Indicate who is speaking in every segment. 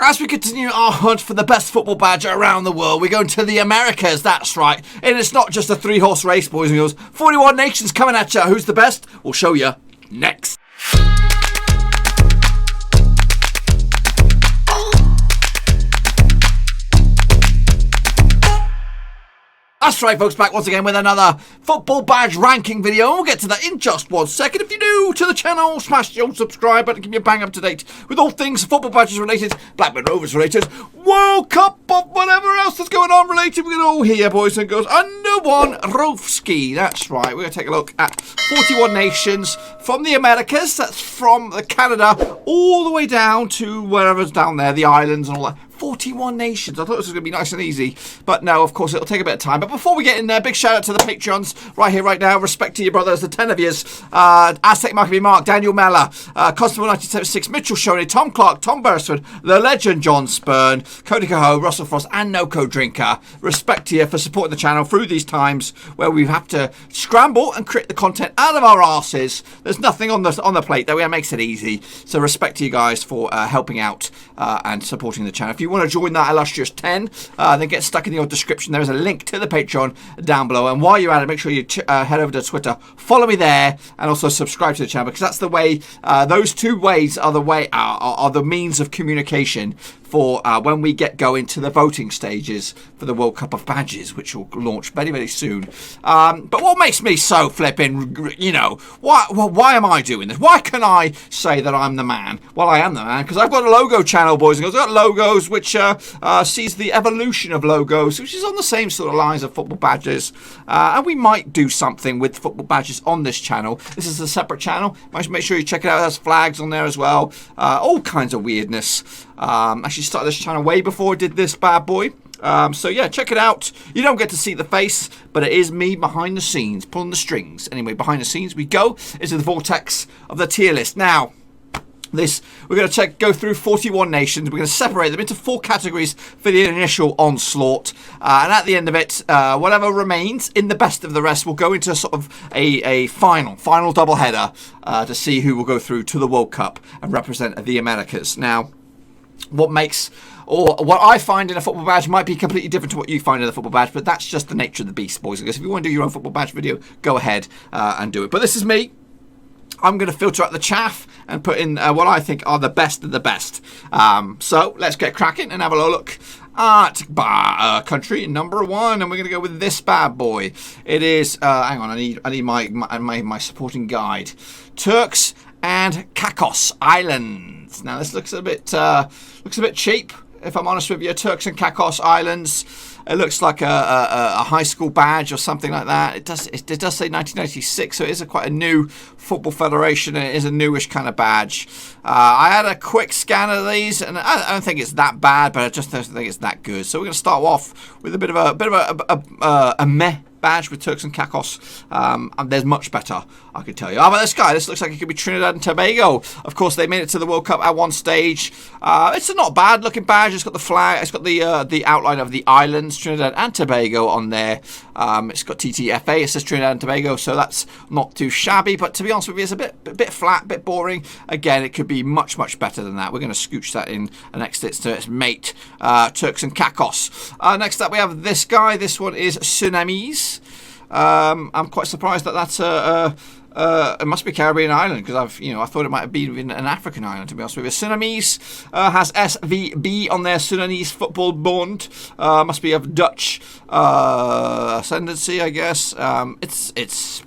Speaker 1: As we continue our hunt for the best football badge around the world, we're going to the Americas, that's right. And it's not just a 3-horse race, boys and girls. 41 nations coming at you. Who's the best? We'll show you next. That's right, folks, back once again with another football badge ranking video. We'll get to that in just 1 second. If you're new to the channel, smash the old subscribe button, keep you bang up to date with all things football badges related, Blackburn Rovers related, World Cup, or whatever else that's going on related. We're going to all hear, boys and girls, under one Rovski. That's right, we're going to take a look at 41 nations from the Americas. That's from Canada all the way down to wherever's down there, the islands and all that. 41 nations. I thought this was going to be nice and easy, but no, of course, it'll take a bit of time. But before we get in there, big shout out to the Patreons right here, right now. Respect to your brothers, the 10 of yous. Aztec Mark, Mark, Daniel Mellor, Constable 1976, Mitchell Shoney, Tom Clark, Tom Beresford, the legend John Spurn, Cody Cahoe, Russell Frost, and Noco Drinker. Respect to you for supporting the channel through these times where we have to scramble and create the content out of our arses. There's nothing on the plate that makes it easy. So respect to you guys for helping out and supporting the channel. If you want to join that illustrious 10, then get stuck in the old description. There is a link to the Patreon down below, and while you're at it, make sure you head over to Twitter, follow me there, and also subscribe to the channel, because that's the way. Those two ways are the means of communication for when we get going to the voting stages for the World Cup of Badges, which will launch very, very soon. But what makes me so flipping, why am I doing this? Why can I say that I'm the man? Well, I am the man, because I've got a logo channel, boys and girls. I've got logos which sees the evolution of logos, which is on the same sort of lines of football badges. And we might do something with football badges on this channel. This is a separate channel. Make sure you check it out. There's flags on there as well. All kinds of weirdness. Actually started this channel way before I did this bad boy. So yeah, check it out. You don't get to see the face, but it is me behind the scenes, pulling the strings. Anyway, behind the scenes we go into the vortex of the tier list. Now, we're going to go through 41 nations. We're going to separate them into 4 categories for the initial onslaught. And at the end of it, whatever remains in the best of the rest will go into sort of a final double header to see who will go through to the World Cup and represent the Americas. Now, what I find in a football badge might be completely different to what you find in a football badge, but that's just the nature of the beast, boys and girls. If you want to do your own football badge video, go ahead and do it. But this is me. I'm going to filter out the chaff and put in what I think are the best of the best. So let's get cracking and have a look at country number 1, and we're going to go with this bad boy. It is hang on, I need my supporting guide. Turks and Caicos Islands. Now this looks a bit cheap, if I'm honest with you. Turks and Caicos Islands. It looks like a high school badge or something like that. It does say 1996, so it is quite a new football federation, and it is a newish kind of badge. I had a quick scan of these, and I don't think it's that bad, but I just don't think it's that good. So we're going to start off with a bit of a meh badge with Turks and Caicos. And there's much better, I can tell you. How about this guy? This looks like it could be Trinidad and Tobago. Of course, they made it to the World Cup at one stage. It's a not bad looking badge. It's got the flag. It's got the outline of the islands, Trinidad and Tobago, on there. It's got TTFA. It says Trinidad and Tobago, so that's not too shabby. But to be honest with you, it's a bit flat, a bit boring. Again, it could be much better than that. We're going to scooch that in and next it to its mate, Turks and Caicos. Next up, we have this guy. This one is Tsunamis. I'm quite surprised that that's it must be Caribbean island, because I thought it might have been an African island, to be honest with you. Sudanese has SVB on their Sudanese football bond. Must be of Dutch ascendancy, I guess. It's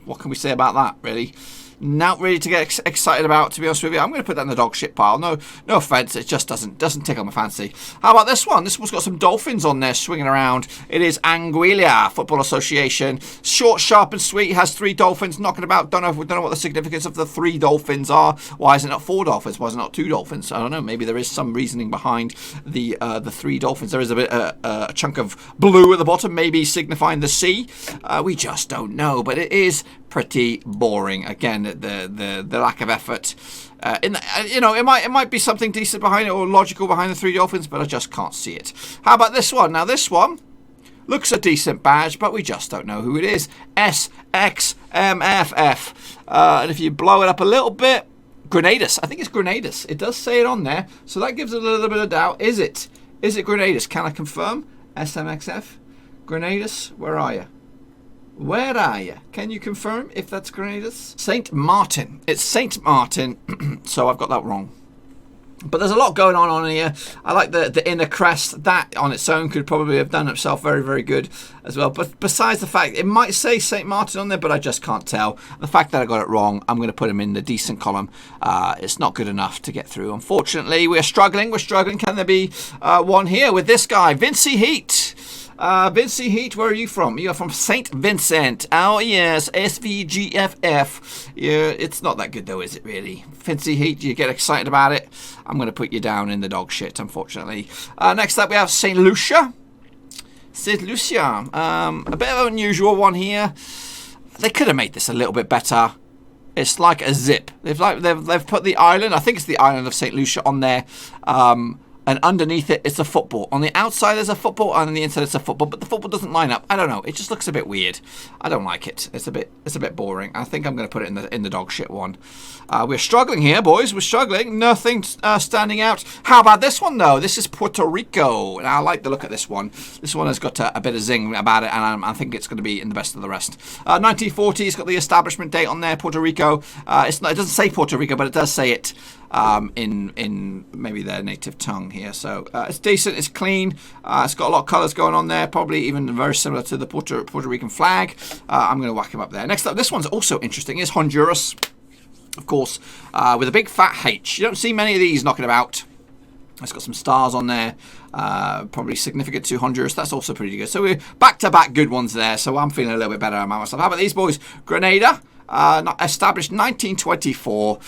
Speaker 1: what can we say about that, really? Not really to get excited about, to be honest with you. I'm going to put that in the dog shit pile. No offense, it just doesn't tickle my fancy. How about this one? This one's got some dolphins on there swinging around. It is Anguilla Football Association. Short, sharp, and sweet. It has 3 dolphins knocking about. Don't know what the significance of the 3 dolphins are. Why is it not 4 dolphins? Why is it not 2 dolphins? I don't know. Maybe there is some reasoning behind the 3 dolphins. There is a chunk of blue at the bottom, maybe signifying the sea. We just don't know, but it is pretty boring. Again, the lack of effort. It might be something decent behind it or logical behind the 3 dolphins, but I just can't see it. How about this one? Now this one looks a decent badge, but we just don't know who it is. SXMFF. And if you blow it up a little bit, Grenadus. I think it's Grenadus. It does say it on there, so that gives it a little bit of doubt. Is it? Is it Grenadus? Can I confirm? SMXF? Grenadus? Where are you? Where are you? Can you confirm if that's Grenadus? Saint Martin. It's Saint Martin, so I've got that wrong. But there's a lot going on here. I like the inner crest. That on its own could probably have done itself very, very good as well. But besides the fact, it might say St. Martin on there, but I just can't tell. The fact that I got it wrong, I'm going to put him in the decent column. It's not good enough to get through. Unfortunately, we're struggling. We're struggling. Can there be one here with this guy? Vincey Heat. Vincey Heat, where are you from? You are from St. Vincent. Oh, yes, SVGFF. Yeah, it's not that good, though, is it, really? Vincey Heat, you get excited about it. I'm going to put you down in the dog shit, unfortunately. Next up, we have St. Lucia. St. Lucia. A bit of an unusual one here. They could have made this a little bit better. It's like a zip. They've put the island, I think it's the island of St. Lucia on there. And underneath it, it's a football. On the outside, there's a football, and on the inside, it's a football. But the football doesn't line up. I don't know. It just looks a bit weird. I don't like it. It's a bit boring. I think I'm going to put it in the dog shit one. We're struggling here, boys. We're struggling. Nothing standing out. How about this one, though? This is Puerto Rico, and I like the look of this one. This one has got a bit of zing about it, and I think it's going to be in the best of the rest. 1940. It's got the establishment date on there. Puerto Rico. It doesn't say Puerto Rico, but it does say it. In maybe their native tongue here, so it's decent, it's clean, it's got a lot of colours going on there, probably even very similar to the Puerto Rican flag. I'm going to whack him up there. Next up, this one's also interesting, is Honduras, of course, with a big fat H. You don't see many of these knocking about. It's got some stars on there, probably significant to Honduras. That's also pretty good. So we're back-to-back good ones there, so I'm feeling a little bit better about myself. How about these boys? Grenada. Established 1924.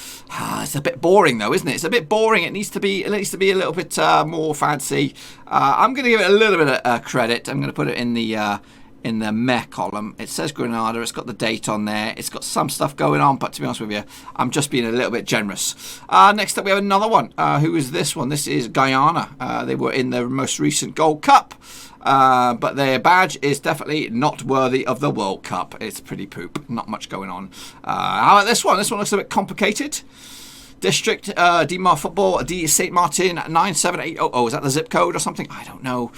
Speaker 1: It's a bit boring though, isn't it? It's a bit boring. It needs to be a little bit more fancy. I'm going to give it a little bit of credit. I'm going to put it in the meh column. It says Grenada. It's got the date on there. It's got some stuff going on, but to be honest with you, I'm just being a little bit generous. Next up, we have another one. Who is this one? This is Guyana. They were in the most recent Gold Cup. But their badge is definitely not worthy of the World Cup. It's pretty poop. Not much going on. How about this one? This one looks a bit complicated. District, DMAR Football, D St. Martin, 97800. Is that the zip code or something? I don't know.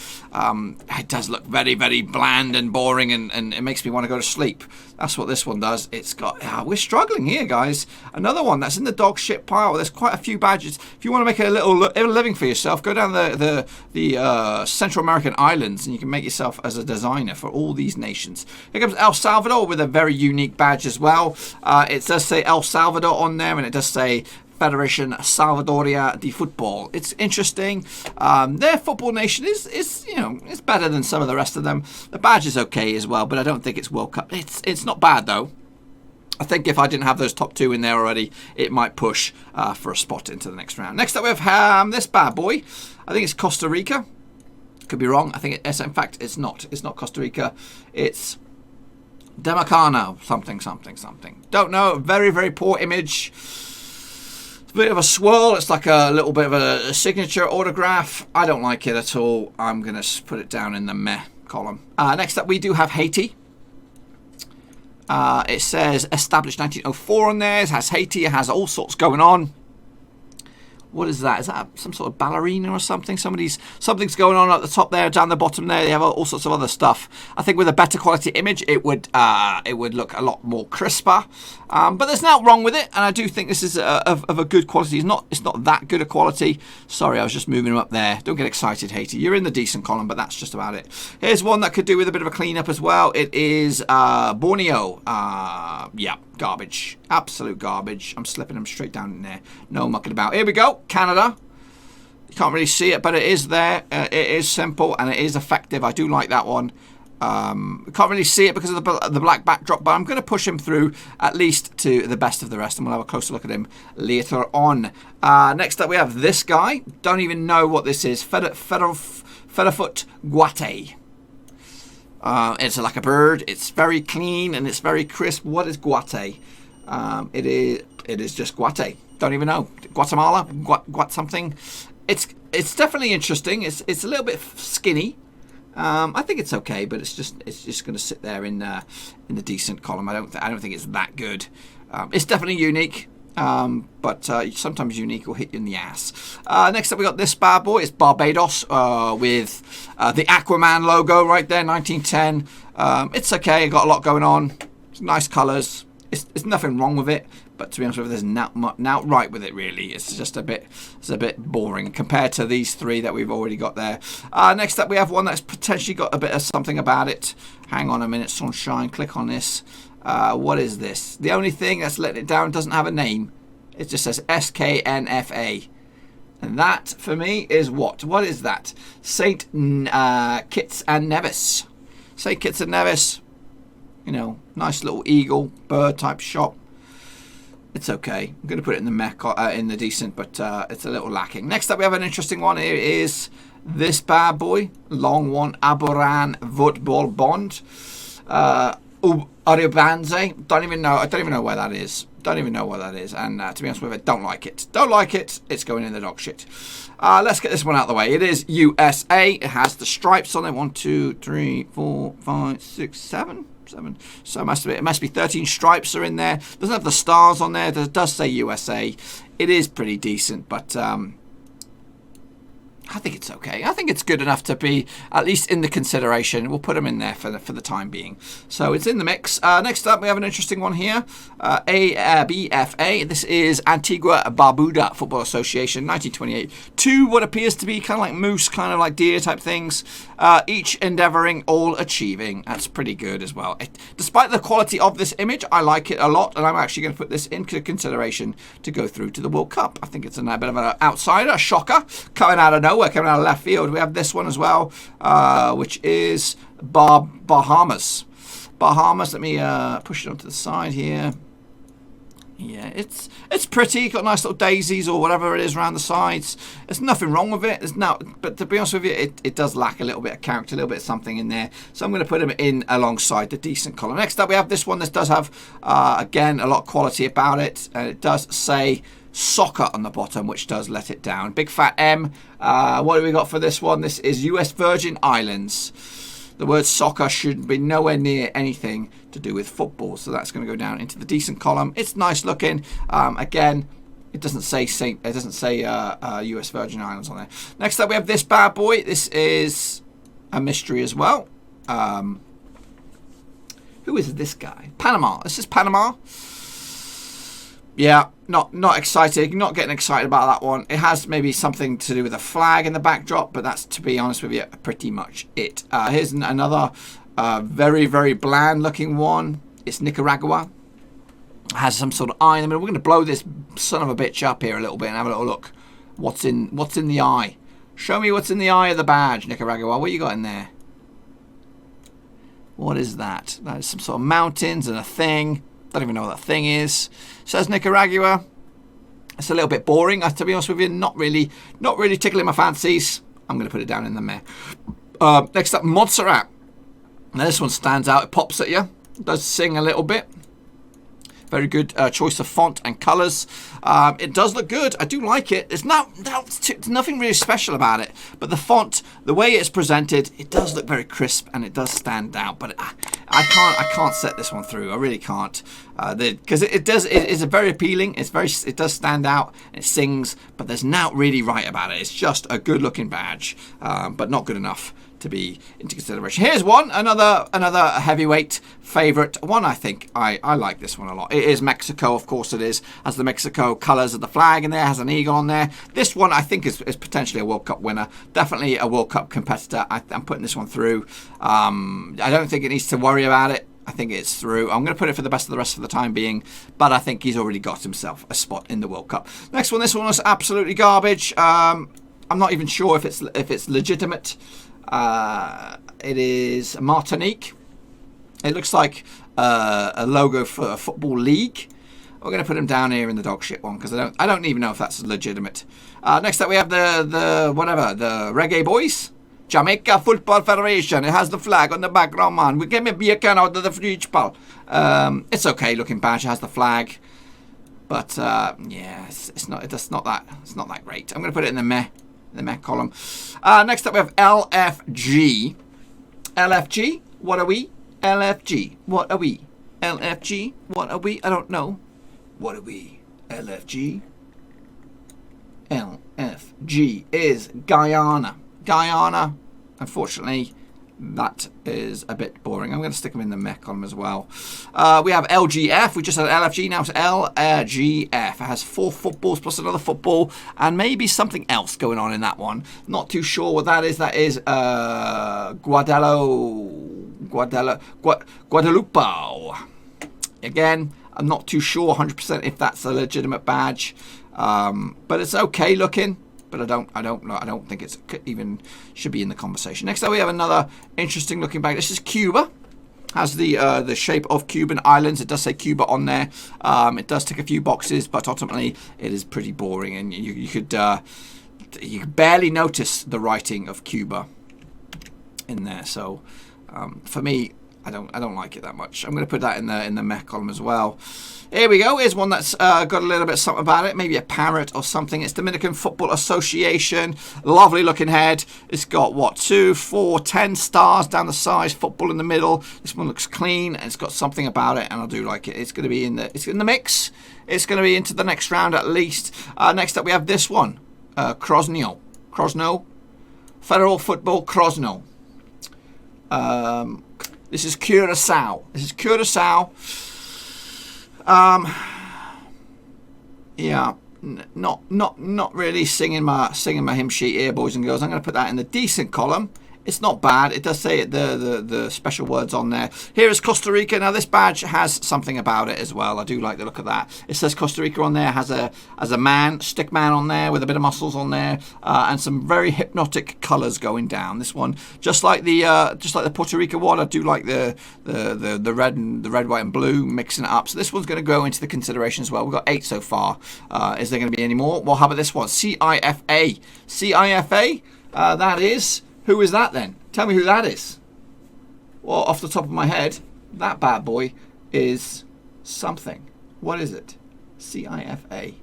Speaker 1: It does look very, very bland and boring, and it makes me want to go to sleep. That's what this one does. It's got... we're struggling here, guys. Another one that's in the dog shit pile. There's quite a few badges. If you want to make a little living for yourself, go down the Central American islands, and you can make yourself as a designer for all these nations. Here comes El Salvador with a very unique badge as well. It does say El Salvador on there, and it does say Federation Salvadoria de Football. It's interesting. Their football nation is it's better than some of the rest of them. The badge is okay as well, but I don't think it's World Cup. It's not bad though. I think if I didn't have those top two in there already, it might push for a spot into the next round. Next up we have this bad boy. I think it's Costa Rica. Could be wrong. I think in fact it's not. It's not Costa Rica. It's Demacana something. Don't know. Very, very poor image. Bit of a swirl. It's like a little bit of a signature autograph. I don't like it at all. I'm going to put it down in the meh column. Next up, we do have Haiti. It says established 1904 on there. It has Haiti. It has all sorts going on. What is that? Is that some sort of ballerina or something? Something's going on at the top there, down the bottom there. They have all sorts of other stuff. I think with a better quality image, it would look a lot more crisper. But there's nothing wrong with it, and I do think this is of a good quality. It's not that good a quality. Sorry, I was just moving them up there. Don't get excited, Haiti. You're in the decent column, but that's just about it. Here's one that could do with a bit of a clean-up as well. It is Borneo. Yeah, garbage. Absolute garbage. I'm slipping them straight down in there. No mucking about. Here we go. Canada. You can't really see it, but it is there. It is simple and it is effective. I do like that one. Can't really see it because of the black backdrop, but I'm going to push him through at least to the best of the rest, and we'll have a closer look at him later on. Next up, we have this guy. Don't even know what this is. Featherfoot Guate. It's like a bird. It's very clean and it's very crisp. What is Guate? It is just Guate. Don't even know. Guatemala? Guat something. It's definitely interesting. It's a little bit skinny. I think it's okay, but it's just going to sit there in the decent column. I don't think it's that good. It's definitely unique. But sometimes unique will hit you in the ass. Next up, we got this bad boy. It's Barbados with the Aquaman logo right there, 1910. It's okay. Got a lot going on. It's nice colours. There's nothing wrong with it. But to be honest with you, there's not right with it really. It's just a bit boring compared to these three that we've already got there. Next up, we have one that's potentially got a bit of something about it. Hang on a minute, sunshine. Click on this. What is this? The only thing that's letting it down doesn't have a name. It just says SKNFA. And that, for me, is what? What is that? St. Kitts and Nevis. St. Kitts and Nevis. You know, nice little eagle, bird type shot. It's okay. I'm going to put it in the decent, but it's a little lacking. Next up, we have an interesting one. Here is this bad boy. Long one. Aboran Football Bond. Aribanze. Don't even know. I don't even know where that is. Don't even know what that is. And to be honest with it, don't like it. Don't like it. It's going in the dog shit. Let's get this one out of the way. It is USA. It has the stripes on it. 1, 2, 3, 4, 5, 6, 7. So it must be 13 stripes are in there. Doesn't have the stars on there. It does say USA. It is pretty decent, but I think it's okay. I think it's good enough to be at least in the consideration. We'll put them in there for the time being. So it's in the mix. Next up, we have an interesting one here. ABFA. This is Antigua Barbuda Football Association, 1928. Two what appears to be kind of like moose, kind of like deer type things. Each endeavouring, all achieving. That's pretty good as well. Despite the quality of this image, I like it a lot, and I'm actually going to put this into consideration to go through to the World Cup. I think it's a bit of an outsider, a shocker, coming out of nowhere, coming out of left field. We have this one as well, which is Bahamas. Bahamas. Let me push it onto the side here. Yeah, it's pretty. Got nice little daisies or whatever it is around the sides. There's nothing wrong with it. But to be honest with you, it does lack a little bit of character, a little bit of something in there. So I'm going to put them in alongside the decent column. Next up, we have this one. This does have, again, a lot of quality about it. And it does say soccer on the bottom, which does let it down. Big fat M. What do we got for this one? This is US Virgin Islands. The word soccer should be nowhere near anything to do with football, so that's going to go down into the decent column. It's nice looking. Again, it doesn't say US Virgin Islands on there. Next up, we have this bad boy. This is a mystery as well. Who is this guy? Panama. This is Panama. Yeah, not excited. Not getting excited about that one. It has maybe something to do with a flag in the backdrop, but that's, to be honest with you, pretty much it. Here's another very, very bland looking one. It's Nicaragua. It has some sort of eye in the middle. We're going to blow this son of a bitch up here a little bit and have a little look. What's in the eye? Show me what's in the eye of the badge, Nicaragua. What you got in there? What is that? That is some sort of mountains and a thing. Don't even know what that thing is. Says Nicaragua. It's a little bit boring, to be honest with you. Not really tickling my fancies. I'm going to put it down in the meh. Next up, Montserrat. Now this one stands out. It pops at you. It does sing a little bit. Very good choice of font and colours. It does look good. I do like it. There's nothing really special about it. But the font, the way it's presented, it does look very crisp and it does stand out. But I can't set this one through. I really can't. Because it is very appealing. It does stand out. It sings. But there's not really right about it. It's just a good looking badge. But not good enough to be into consideration. Here's one, another heavyweight favourite one. I think I like this one a lot. It is Mexico, of course it is. Has the Mexico colours of the flag in there, has an eagle on there. This one I think is potentially a World Cup winner, definitely a World Cup competitor. I'm putting this one through. I don't think it needs to worry about it. I think it's through. I'm going to put it for the best of the rest for the time being, but I think he's already got himself a spot in the World Cup. Next one, this one was absolutely garbage. I'm not even sure if it's legitimate. It is Martinique. It looks like a logo for a football league. We're going to put him down here in the dog shit one because I don't even know if that's legitimate. Next up we have the Reggae Boys. Jamaica Football Federation. It has the flag on the background, man. We get me a beer can out of the fridge, pal. It's okay looking badge. It has the flag, but yeah, it's not that great. I'm going to put it in the meh. The mech column. Next up we have LFG. LFG? What are we? LFG. What are we? LFG? What are we? I don't know. What are we? LFG. LFG is Guyana. Guyana, unfortunately, that is a bit boring. I'm going to stick them in the mech column as well. We have LGF. We just had LFG. Now it's LGF. It has 4 footballs plus another football and maybe something else going on in that one. Not too sure what that is. That is Guadalupe. Again, I'm not too sure 100% if that's a legitimate badge, but it's okay looking. But I don't think it's even should be in the conversation. Next up, we have another interesting looking bag. This is Cuba. Has the shape of Cuban islands. It does say Cuba on there. It does tick a few boxes, but ultimately it is pretty boring, and you could barely notice the writing of Cuba in there. So for me, I don't like it that much. I'm going to put that in the mech column as well. Here we go. Here's one that's got a little bit something about it. Maybe a parrot or something. It's Dominican Football Association. Lovely looking head. It's got, what, 2, 4, 10 stars down the sides. Football in the middle. This one looks clean, and it's got something about it, and I do like it. It's going to be it's in the mix. It's going to be into the next round at least. Next up, we have this one. Krosno. Federal Football Krosno. This is Curacao. Yeah, not really singing my hymn sheet here, boys and girls. I'm going to put that in the decent column. It's not bad. It does say the special words on there. Here is Costa Rica. Now this badge has something about it as well. I do like the look of that. It says Costa Rica on there. Has a stick man on there with a bit of muscles on there, and some very hypnotic colours going down. This one, just like the Puerto Rico one, I do like the red, white, and blue mixing it up. So this one's going to go into the consideration as well. We've got 8 so far. Is there going to be any more? Well, how about this one? CIFA. CIFA. That is. Who is that then? Tell me who that is. Well, off the top of my head, that bad boy is something. What is it? CIFA.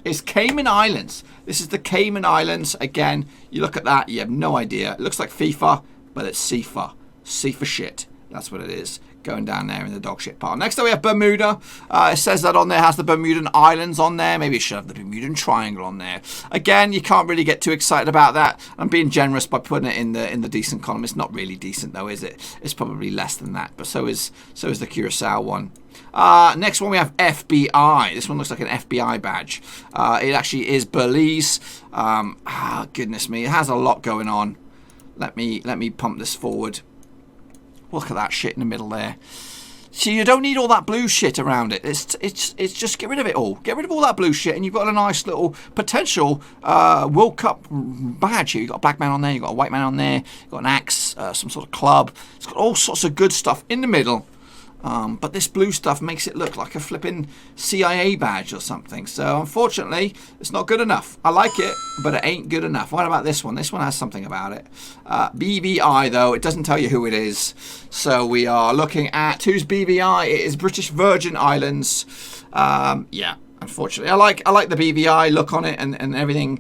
Speaker 1: It's Cayman Islands. This is the Cayman Islands. Again, you look at that, you have no idea. It looks like FIFA, but it's CIFA. CIFA shit. That's what it is. Going down there in the dog shit pile. Next up we have Bermuda. It says that on there, has the Bermudan Islands on there. Maybe it should have the Bermudan Triangle on there. Again, you can't really get too excited about that. I'm being generous by putting it in the decent column. It's not really decent though, is it? It's probably less than that. But so is the Curacao one. Next one we have FBI. This one looks like an FBI badge. It actually is Belize. Goodness me, it has a lot going on. Let me pump this forward. Look at that shit in the middle there. See, you don't need all that blue shit around it. It's just get rid of it all. Get rid of all that blue shit, and you've got a nice little potential World Cup badge here. You've got a black man on there. You've got a white man on there. You've got an axe, some sort of club. It's got all sorts of good stuff in the middle. But this blue stuff makes it look like a flipping CIA badge or something. So, unfortunately, it's not good enough. I like it, but it ain't good enough. What about this one? This one has something about it. BVI, though, it doesn't tell you who it is. So, we are looking at who's BVI. It is British Virgin Islands. Yeah, unfortunately. I like the BVI look on it, and everything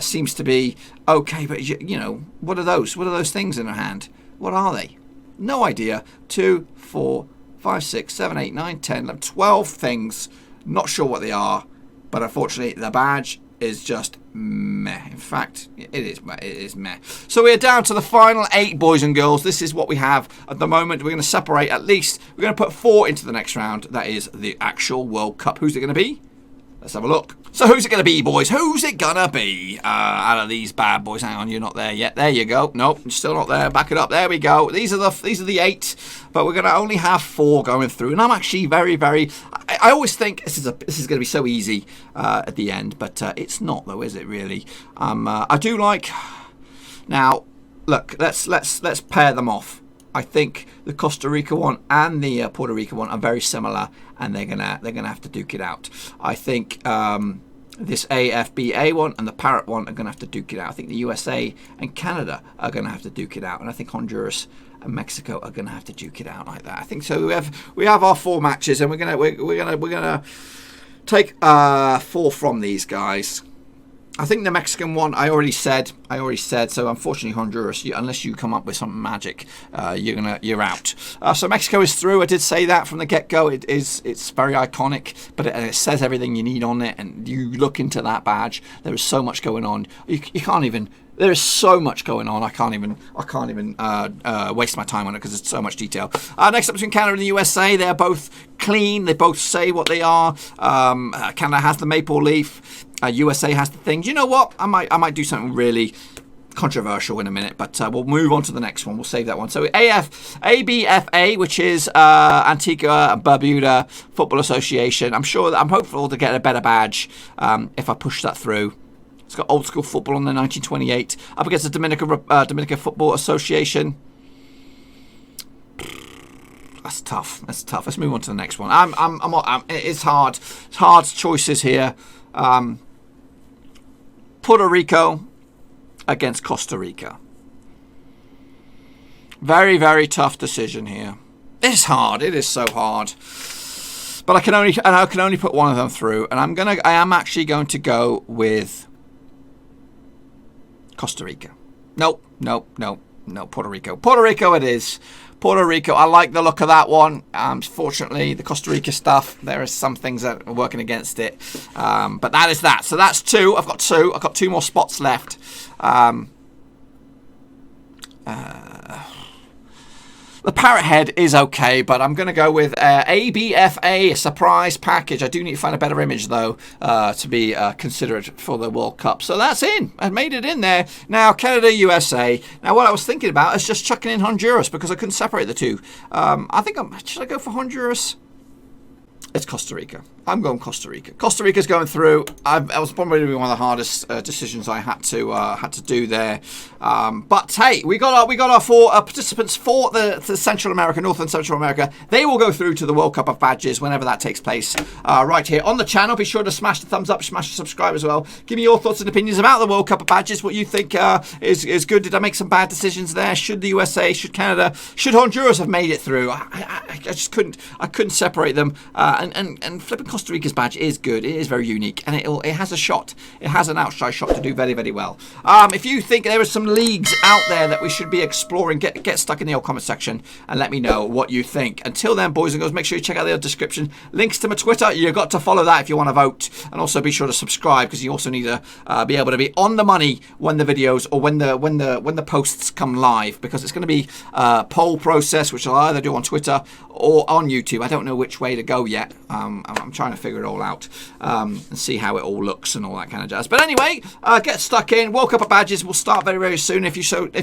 Speaker 1: seems to be okay. But, you know, what are those? What are those things in her hand? What are they? No idea. 2, 4, 5, 6, 7, 8, 9, 10, 11, 12 things. Not sure what they are, but unfortunately the badge is just meh. In fact, it is meh. So we're down to the final 8, boys and girls. This is what we have at the moment. We're going to separate at least. We're going to put 4 into the next round. That is the actual World Cup. Who's it going to be? Let's have a look. So who's it going to be, boys? Who's it going to be out of these bad boys? Hang on, you're not there yet. There you go. Nope, you're still not there. Back it up. There we go. These are the 8, but we're going to only have 4 going through. And I'm actually very, very... I always think this is going to be so easy at the end, but it's not, though, is it, really? I do like... Now, look, let's pair them off. I think the Costa Rica one and the Puerto Rico one are very similar, and they're gonna have to duke it out. I think this AFBA one and the Parrot one are gonna have to duke it out. I think the USA and Canada are gonna have to duke it out, and I think Honduras and Mexico are gonna have to duke it out like that. I think so. We have our 4 matches, and we're gonna take 4 from these guys. I think the Mexican one, I already said. So unfortunately, Honduras, unless you come up with something magic, you're out. So Mexico is through. I did say that from the get-go. It's very iconic, but it says everything you need on it. And you look into that badge, there is so much going on. You can't even. There is so much going on. I can't even waste my time on it because it's so much detail. Next up between Canada and the USA, they're both clean. They both say what they are. Canada has the maple leaf. USA has the things. You know what? I might do something really controversial in a minute, but we'll move on to the next one. We'll save that one. So ABFA, which is Antigua and Barbuda Football Association. I'm hopeful to get a better badge if I push that through. It's got old school football on there, 1928. Up against the Dominican Football Association. That's tough. Let's move on to the next one. It's hard. It's hard choices here. Puerto Rico against Costa Rica. Very, very tough decision here. It's hard. It is so hard. But I can only put one of them through, and I am actually going to go with Costa Rica. Nope. Puerto Rico. Puerto Rico it is. Puerto Rico. I like the look of that one. Fortunately, the Costa Rica stuff, there are some things that are working against it. But that is that. So that's two. I've got two more spots left. The Parrot Head is okay, but I'm going to go with ABFA, surprise package. I do need to find a better image, though, to be considerate for the World Cup. So that's in. I made it in there. Now, Canada, USA. Now, what I was thinking about is just chucking in Honduras because I couldn't separate the two. Should I go for Honduras? It's Costa Rica. I'm going Costa Rica. Costa Rica's going through. That was probably one of the hardest decisions I had to do there. But hey, we got our four participants for the Central America, North and Central America. They will go through to the World Cup of Badges whenever that takes place. Right here on the channel. Be sure to smash the thumbs up, smash the subscribe as well. Give me your thoughts and opinions about the World Cup of Badges. What you think is good? Did I make some bad decisions there? Should the USA? Should Canada? Should Honduras have made it through? I just couldn't. I couldn't separate them. And flipping Costa Rica's badge is good. It is very unique, and it has a shot. It has an outside shot to do very, very well. If you think there are some leagues out there that we should be exploring, get stuck in the old comment section and let me know what you think. Until then, boys and girls, make sure you check out the description. Links to my Twitter. You've got to follow that if you want to vote, and also be sure to subscribe because you also need to be able to be on the money when the videos or when the posts come live, because it's going to be a poll process, which I'll either do on Twitter or on YouTube. I don't know which way to go yet. I'm trying to figure it all out and see how it all looks and all that kind of jazz. But anyway, get stuck in. World Cup of Badges will start very, very soon. If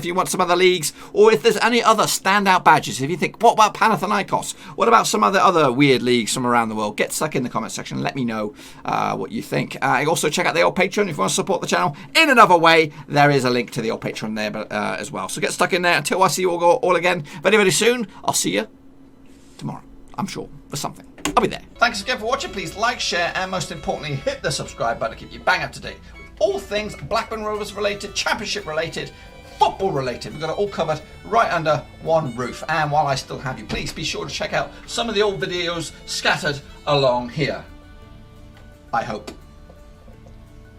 Speaker 1: you want some other leagues, or if there's any other standout badges, if you think, what about Panathinaikos? What about some other weird leagues from around the world? Get stuck in the comment section. Let me know what you think. Also check out the old Patreon if you want to support the channel in another way. There is a link to the old Patreon there as well. So get stuck in there. Until I see you all again very, very soon. I'll see you tomorrow, I'm sure, for something. I'll be there. Thanks again for watching. Please like, share, and most importantly, hit the subscribe button to keep you bang up to date with all things Blackburn Rovers related, championship related, football related. We've got it all covered right under one roof. And while I still have you, please be sure to check out some of the old videos scattered along here. I hope.